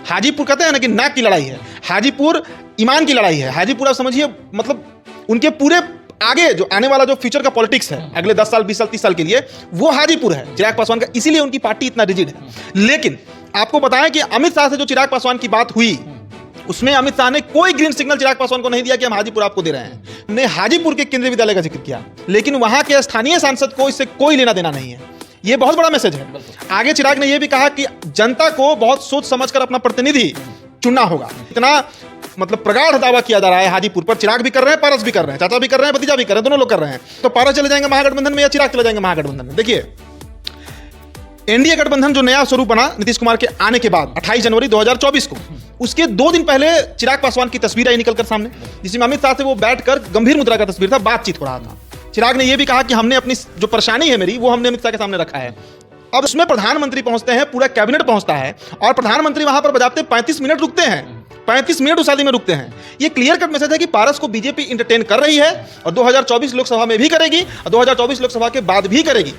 हाजीपुर कहते हैं ना कि नाक की लड़ाई है, हाजीपुर ईमान की लड़ाई है। हाजीपुर आप समझिए मतलब उनके पूरे आगे जो आने वाला जो फ्यूचर का पॉलिटिक्स है अगले 10 साल 20 साल 30 साल के लिए, वो हाजीपुर है चिराग पासवान का, इसीलिए उनकी पार्टी इतना रिजिड है। लेकिन आपको बताएं कि अमित शाह से जो चिराग पासवान की बात हुई, उसमें अमित शाह ने कोई ग्रीन सिग्नल चिराग पासवान को नहीं दिया कि हम हाजीपुर आपको दे रहे हैं। हमने हाजीपुर के केंद्रीय विद्यालय का जिक्र किया, लेकिन वहां के स्थानीय सांसद को इससे कोई लेना देना नहीं है। ये बहुत बड़ा मैसेज है। आगे चिराग ने यह भी कहा कि जनता को बहुत सोच समझकर अपना प्रतिनिधि चुनना होगा। इतना मतलब प्रगाढ़ दावा किया जा रहा है हाजीपुर पर। चिराग भी कर रहे हैं, पारस भी कर रहे हैं, चाचा भी कर रहे हैं, भतीजा भी कर रहे हैं, दोनों लोग कर रहे हैं। तो पारस चले जाएंगे महागठबंधन में या चिराग चले जाएंगे महागठबंधन में? देखिए, एनडीए गठबंधन जो नया स्वरूप बना नीतीश कुमार के आने के बाद 28 जनवरी 2024 को, उसके 2 दिन पहले चिराग पासवान की तस्वीर आई निकलकर सामने, जिसमें अमित शाह से वो बैठकर गंभीर मुद्रा का तस्वीर था, बातचीत हो रहा था। चिराग ने यह भी कहा कि हमने अपनी जो परेशानी है मेरी, वो हमने अमित शाह के सामने रखा है। अब उसमें प्रधानमंत्री पहुंचते हैं, पूरा कैबिनेट पहुंचता है, और प्रधानमंत्री वहां पर बजाते 35 मिनट रुकते हैं, 35 मिनट उस शादी में रुकते हैं। ये क्लियर कट मैसेज है कि पारस को बीजेपी इंटरटेन कर रही है, और 2024 लोकसभा में भी करेगी, और 2024 लोकसभा के बाद भी करेगी।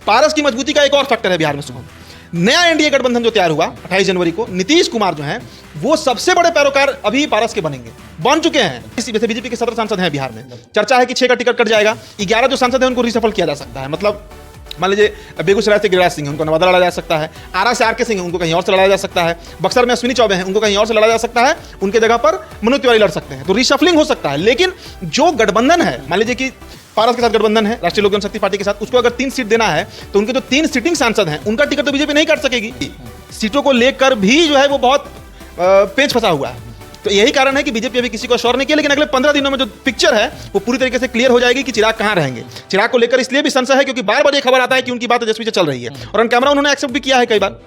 पारस की मजबूती का एक और फैक्टर है बिहार में। सुबह नया एनडीए गठबंधन जो तैयार हुआ 28 जनवरी को, नीतीश कुमार जो हैं वो सबसे बड़े पैरोकार अभी पारस के बन चुके हैं। इसी वजह से बीजेपी के 17 सांसद हैं बिहार में। चर्चा है कि 6 का टिकट कट जाएगा, 11 जो सांसद हैं उनको रिसफल किया जा सकता है। मतलब मान लीजिए बेगूसराय से गिरिराज सिंह, उनको नवादा लड़ा जा सकता है, आरा से आरके सिंह, उनको कहीं और से लड़ा जा सकता है, बक्सर में अश्विनी चौबे हैं, उनको कहीं और से लड़ा जा सकता है, उनके जगह पर मनोज तिवारी लड़ सकते हैं। तो रिशफलिंग हो सकता है। लेकिन जो गठबंधन है, मान लीजिए कि पारस के साथ गठबंधन है राष्ट्रीय लोक जनशक्ति पार्टी के साथ, उसको अगर 3 सीट देना है तो उनके जो 3 सिटिंग सांसद हैं उनका टिकट तो बीजेपी नहीं काट सकेगी। सीटों को लेकर भी जो है वो बहुत पेच फंसा हुआ है। तो यही कारण है कि बीजेपी अभी किसी को श्योर नहीं किया, लेकिन अगले 15 दिनों में जो पिक्चर है वो पूरी तरीके से क्लियर हो जाएगी कि चिराग कहां रहेंगे। चिराग को लेकर इसलिए भी संशय है क्योंकि बार बार ये खबर आता है कि उनकी बात तेजस्वी से चल रही है, और ऑन कैमरा उन्होंने एक्सेप्ट भी किया है कई बार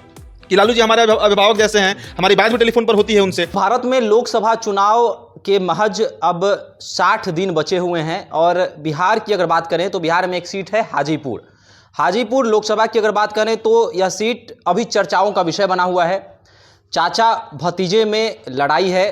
कि लालू जी हमारे अभिभावक जैसे हैं, हमारी बात भी टेलीफोन पर होती है उनसे। भारत में लोकसभा चुनाव के महज अब 60 दिन बचे हुए हैं, और बिहार की अगर बात करें तो बिहार में एक सीट है हाजीपुर। हाजीपुर लोकसभा की अगर बात करें तो यह सीट अभी चर्चाओं का विषय बना हुआ है। चाचा भतीजे में लड़ाई है।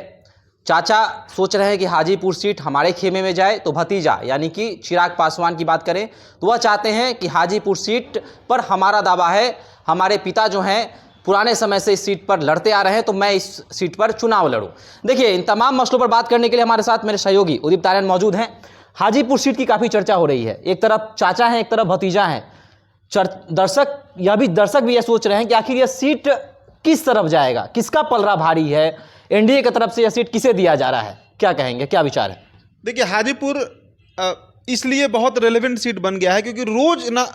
चाचा सोच रहे हैं कि हाजीपुर सीट हमारे खेमे में जाए, तो भतीजा यानी कि चिराग पासवान की बात करें तो वह चाहते हैं कि हाजीपुर सीट पर हमारा दावा है, हमारे पिता जो हैं पुराने समय से इस सीट पर लड़ते आ रहे हैं, तो मैं इस सीट पर चुनाव लड़ूं। देखिए, इन तमाम मसलों पर बात करने के लिए हमारे साथ मेरे सहयोगी उदित तारियान मौजूद हैं। हाजीपुर सीट की काफ़ी चर्चा हो रही है। एक तरफ चाचा हैं, एक तरफ भतीजा हैं। दर्शक भी यह सोच रहे हैं कि आखिर यह सीट किस तरफ जाएगा, किसका पलड़ा भारी है, एनडीए की तरफ से यह सीट किसे दिया जा रहा है, क्या कहेंगे, क्या विचार है? देखिए, हाजीपुर इसलिए बहुत रेलेवेंट सीट बन गया है क्योंकि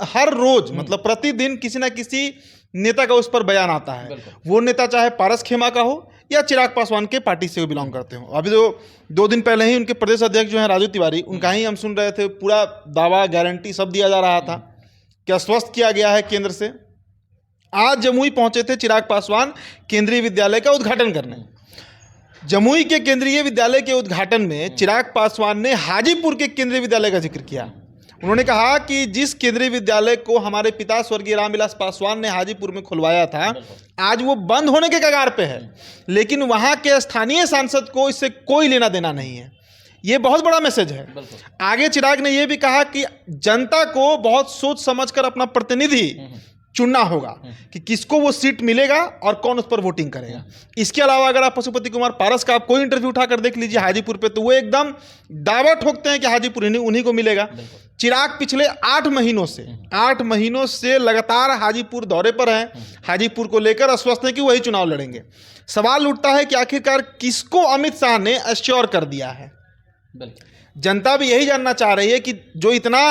हर रोज मतलब प्रतिदिन किसी ना किसी नेता का उस पर बयान आता है। वो नेता चाहे पारस खेमा का हो या चिराग पासवान के पार्टी से बिलोंग करते हो। अभी तो 2 दिन पहले ही उनके प्रदेश अध्यक्ष जो हैं राजू तिवारी, उनका ही हम सुन रहे थे, पूरा दावा गारंटी सब दिया जा रहा था कि आश्वस्त किया गया है केंद्र से। आज जमुई पहुंचे थे चिराग पासवान केंद्रीय विद्यालय का उद्घाटन करने। जमुई के केंद्रीय विद्यालय के उद्घाटन में चिराग पासवान ने हाजीपुर के केंद्रीय विद्यालय का जिक्र किया। उन्होंने कहा कि जिस केंद्रीय विद्यालय को हमारे पिता स्वर्गीय रामविलास पासवान ने हाजीपुर में खुलवाया था, आज वो बंद होने के कगार पे है, लेकिन वहां के स्थानीय सांसद को इससे कोई लेना देना नहीं है। ये बहुत बड़ा मैसेज है। आगे चिराग ने यह भी कहा कि जनता को बहुत सोच समझकर अपना प्रतिनिधि चुनना होगा कि किसको वो सीट मिलेगा और कौन उस पर वोटिंग करेगा। इसके अलावा अगर आप पशुपति कुमार पारस का आप कोई इंटरव्यू उठाकर देख लीजिए हाजीपुर पे, तो वो एकदम दावा ठोकते हैं कि हाजीपुर उन्हीं को मिलेगा। चिराग पिछले 8 महीनों से लगातार हाजीपुर दौरे पर हैं। हाजीपुर को लेकर आश्वस्त हैं कि वही चुनाव लड़ेंगे। सवाल उठता है कि आखिरकार किसको अमित शाह ने एश्योर कर दिया है। जनता भी यही जानना चाह रही है कि जो इतना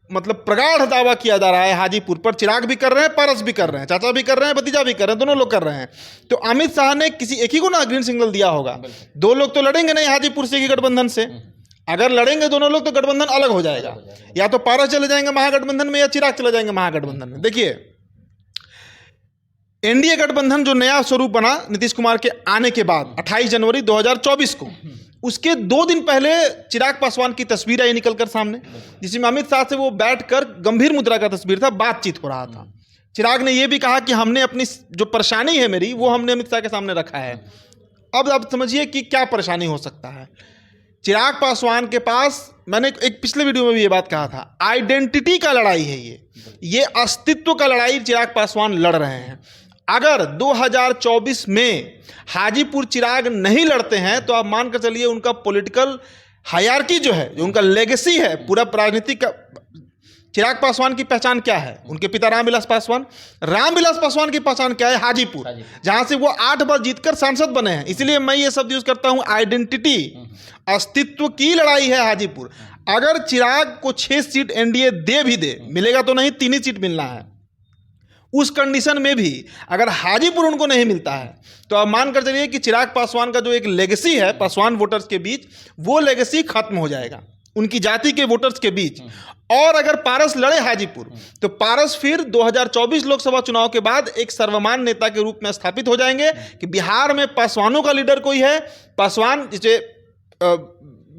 मतलब प्रगाढ़ दावा किया जा रहा है हाजीपुर पर, चिराग भी कर रहे हैं, पारस भी कर रहे हैं, चाचा भी कर रहे हैं, भतीजा भी कर रहे हैं, दोनों लोग कर रहे हैं। तो अमित शाह ने किसी एक ही को ना ग्रीन सिग्नल दिया होगा। 2 लोग तो लड़ेंगे नहीं हाजीपुर से की गठबंधन से। अगर लड़ेंगे दोनों लोग तो गठबंधन अलग हो जाएगा, या तो पारस चले जाएंगे महागठबंधन में या चिराग चले जाएंगे महागठबंधन में। देखिए, एनडीए गठबंधन जो नया स्वरूप बना नीतीश कुमार के आने के बाद 28 जनवरी 2024 को, उसके 2 दिन पहले चिराग पासवान की तस्वीर आई निकलकर सामने, जिसमें अमित शाह से वो बैठकर गंभीर मुद्रा का तस्वीर था, बातचीत हो रहा था। चिराग ने यह भी कहा कि हमने अपनी जो परेशानी है मेरी, वो हमने अमित शाह के सामने रखा है। अब आप समझिए कि क्या परेशानी हो सकता है। चिराग पासवान के पास, मैंने एक पिछले वीडियो में भी ये बात कहा था, आइडेंटिटी का लड़ाई है ये अस्तित्व का लड़ाई चिराग पासवान लड़ रहे हैं। अगर 2024 में हाजीपुर चिराग नहीं लड़ते हैं तो आप मान कर चलिए उनका पॉलिटिकल हायरार्की जो है, जो उनका लेगेसी है पूरा राजनीतिक का। चिराग पासवान की पहचान क्या है? उनके पिता रामविलास पासवान। रामविलास पासवान की पहचान क्या है? हाजीपुर, जहां से वो 8 बार जीतकर सांसद बने हैं। इसलिए मैं ये शब्द यूज करता हूं, आइडेंटिटी, अस्तित्व की लड़ाई है हाजीपुर। अगर चिराग को 6 सीट एनडीए दे भी दे, मिलेगा तो नहीं, 3 ही सीट मिलना है। उस कंडीशन में भी अगर हाजीपुर उनको नहीं मिलता है तो आप मान कर चलिए कि चिराग पासवान का जो एक लेगेसी है पासवान वोटर्स के बीच, वो लेगेसी खत्म हो जाएगा उनकी जाति के वोटर्स के बीच। और अगर पारस लड़े हाजीपुर तो पारस फिर 2024 लोकसभा चुनाव के बाद एक सर्वमान्य नेता के रूप में स्थापित हो जाएंगे कि बिहार में पासवानों का लीडर कोई है। पासवान जिसे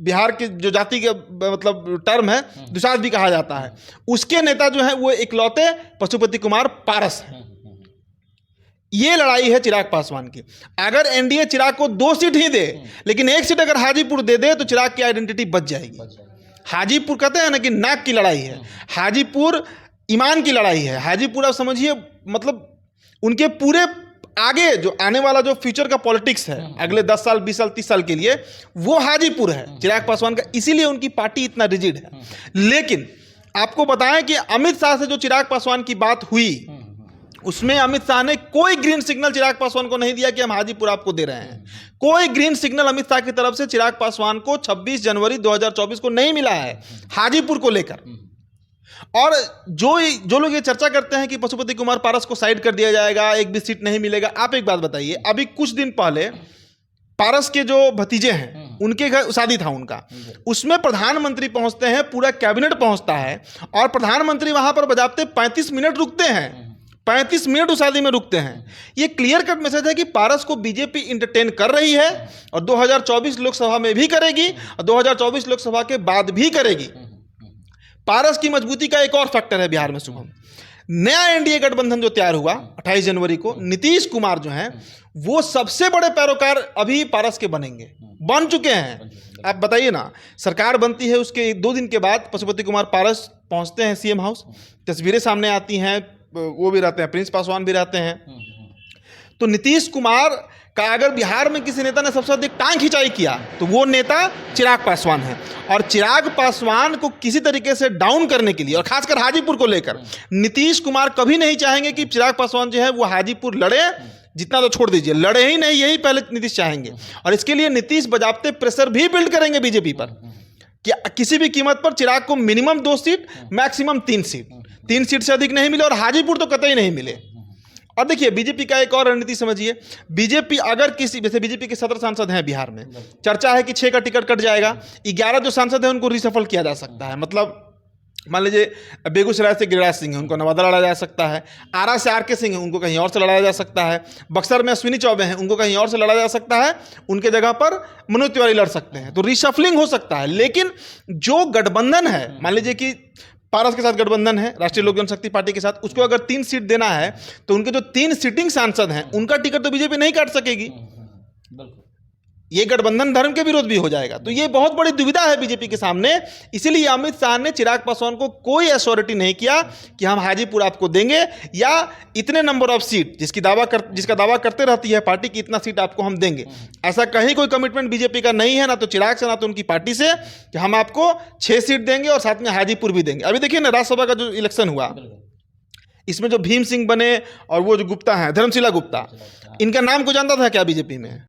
बिहार की जो जाति के मतलब टर्म है दुसाध भी कहा जाता है, उसके नेता जो है वो इकलौते पशुपति कुमार पारस हैं। ये लड़ाई है चिराग पासवान की। अगर एनडीए चिराग को 2 सीट ही दे, लेकिन 1 सीट अगर हाजीपुर दे दे तो चिराग की आइडेंटिटी बच जाएगी। हाजीपुर कहते हैं ना कि नाक की लड़ाई है, हाजीपुर ईमान की लड़ाई है। हाजीपुर आप समझिए मतलब उनके पूरे आगे जो आने वाला जो फ्यूचर का पॉलिटिक्स है अगले 10 साल 20 साल 30 साल के लिए, वो हाजीपुर है चिराग पासवान का। इसीलिए उनकी पार्टी इतना रिजिड है। लेकिन आपको बताएं कि अमित शाह से जो चिराग पासवान की बात हुई, उसमें अमित शाह ने कोई ग्रीन सिग्नल चिराग पासवान को नहीं दिया कि हम हाजीपुर आपको दे रहे हैं। कोई ग्रीन सिग्नल अमित शाह की तरफ से चिराग पासवान को 26 जनवरी 2024 को नहीं मिला है हाजीपुर को लेकर। और जो लोग ये चर्चा करते हैं कि पशुपति कुमार पारस को साइड कर दिया जाएगा, एक भी सीट नहीं मिलेगा, आप एक बात बताइए, अभी कुछ दिन पहले पारस के जो भतीजे हैं उनके घर शादी था उनका, उसमें प्रधानमंत्री पहुंचते हैं, पूरा कैबिनेट पहुंचता है और प्रधानमंत्री वहां पर बजाते 35 मिनट रुकते हैं। 35 मिनट उस शादी में रुकते हैं। ये क्लियर कट मैसेज है कि पारस को बीजेपी इंटरटेन कर रही है और 2024 लोकसभा में भी करेगी और 2024 लोकसभा के बाद भी करेगी। पारस की मजबूती का एक और फैक्टर है बिहार में शुभम, नया एनडीए गठबंधन जो तैयार हुआ 28 जनवरी को, नीतीश कुमार जो हैं वो सबसे बड़े पैरोकार अभी पारस के बन चुके हैं। आप बताइए ना, सरकार बनती है उसके 2 दिन के बाद पशुपति कुमार पारस पहुंचते हैं सीएम हाउस, तस्वीरें सामने आती हैं, वो भी रहते हैं, प्रिंस पासवान भी रहते हैं। तो नीतीश कुमार का अगर बिहार में किसी नेता ने सबसे अधिक टांग खिंचाई किया तो वो नेता चिराग पासवान है। और चिराग पासवान को किसी तरीके से डाउन करने के लिए और खासकर हाजीपुर को लेकर नीतीश कुमार कभी नहीं चाहेंगे कि चिराग पासवान जो है वो हाजीपुर लड़े। जितना तो छोड़ दीजिए, लड़े ही नहीं, यही पहले नीतीश चाहेंगे। और इसके लिए नीतीश बजाबते प्रेशर भी बिल्ड करेंगे बीजेपी पर कि किसी भी कीमत पर चिराग को minimum 2 seat, maximum 3 seat, 3 seat से अधिक नहीं मिले और हाजीपुर तो कतई नहीं मिले। और देखिए बीजेपी का एक और रणनीति समझिए, बीजेपी अगर किसी, जैसे बीजेपी के 17 सांसद हैं बिहार में, चर्चा है कि 6 का टिकट कट जाएगा, 11 जो सांसद हैं उनको रिसफल किया जा सकता है। मतलब मान लीजिए बेगूसराय से गिरिराज सिंह है, उनको नवादा लड़ा जा सकता है, आरा से आरके सिंह है, उनको कहीं और से लड़ाया जा सकता है, बक्सर में अश्विनी चौबे हैं, उनको कहीं और से लड़ा जा सकता है, उनके जगह पर मनोज तिवारी लड़ सकते हैं। तो रिशफलिंग हो सकता है। लेकिन जो गठबंधन है, मान लीजिए कि पारस के साथ गठबंधन है राष्ट्रीय लोक जनशक्ति पार्टी के साथ, उसको अगर 3 सीट देना है तो उनके जो 3 सिटिंग सांसद हैं उनका टिकट तो बीजेपी नहीं काट सकेगी। ये गठबंधन धर्म के विरोध भी हो जाएगा। तो ये बहुत बड़ी दुविधा है बीजेपी के सामने। इसीलिए अमित शाह ने चिराग पासवान को कोई एश्योरिटी नहीं किया कि हम हाजीपुर आपको देंगे या इतने नंबर ऑफ सीट जिसका दावा करते रहती है पार्टी की, इतना सीट आपको हम देंगे। ऐसा कहीं कोई कमिटमेंट बीजेपी का नहीं है, ना तो चिराग से ना तो उनकी पार्टी से, कि हम आपको 6 सीट देंगे और साथ में हाजीपुर भी देंगे। अभी देखिए ना राज्यसभा का जो इलेक्शन हुआ, इसमें जो भीम सिंह बने और वो जो गुप्ता हैं, धर्मशिला गुप्ता, इनका नाम को जानता था क्या बीजेपी में?